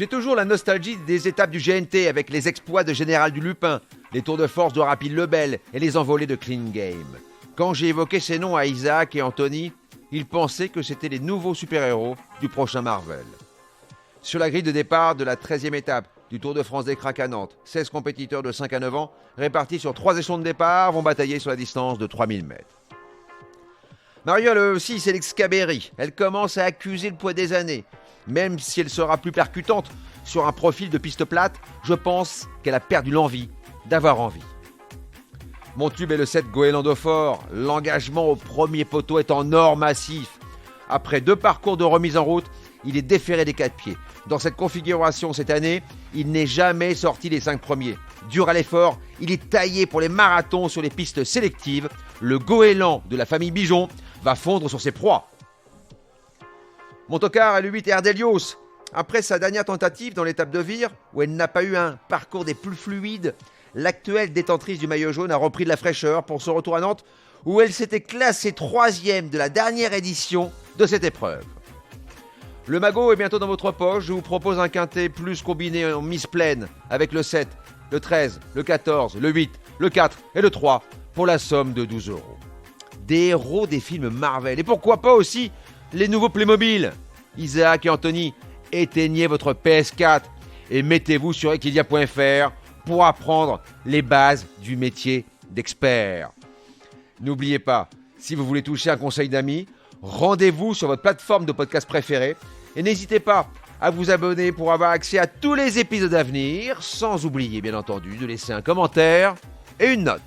J'ai toujours la nostalgie des étapes du GNT avec les exploits de Général du Lupin, les tours de force de Rapide Lebel et les envolées de Clean Game. Quand j'ai évoqué ces noms à Isaac et Anthony, ils pensaient que c'étaient les nouveaux super-héros du prochain Marvel. Sur la grille de départ de la 13e étape du Tour de France des Cracs à Nantes, 16 compétiteurs de 5 à 9 ans, répartis sur 3 échelons de départ, vont batailler sur la distance de 3000 mètres. Mariole aussi, c'est l'ex-Cabéry. Elle commence à accuser le poids des années. Même si elle sera plus percutante sur un profil de piste plate, je pense qu'elle a perdu l'envie d'avoir envie. Mon tube est le 7 Goéland Fort. L'engagement au premier poteau est en or massif. Après 2 parcours de remise en route, il est déféré des 4 pieds. Dans cette configuration cette année, il n'est jamais sorti des 5 premiers. Dur à l'effort, il est taillé pour les marathons sur les pistes sélectives. Le goéland de la famille Bijon va fondre sur ses proies. Mon tocard est le 8 Erdelios. Après sa dernière tentative dans l'étape de Vire, où elle n'a pas eu un parcours des plus fluides, l'actuelle détentrice du maillot jaune a repris de la fraîcheur pour son retour à Nantes, où elle s'était classée 3e de la dernière édition de cette épreuve. Le magot est bientôt dans votre poche. Je vous propose un quintet plus combiné en mise pleine avec le 7, le 13, le 14, le 8, le 4 et le 3 pour la somme de 12 €. Des héros des films Marvel. Et pourquoi pas aussi les nouveaux Playmobil. Isaac et Anthony, éteignez votre PS4 et mettez-vous sur equidia.fr pour apprendre les bases du métier d'expert. N'oubliez pas, si vous voulez toucher un conseil d'amis, rendez-vous sur votre plateforme de podcast préférée et n'hésitez pas à vous abonner pour avoir accès à tous les épisodes à venir, sans oublier bien entendu de laisser un commentaire et une note.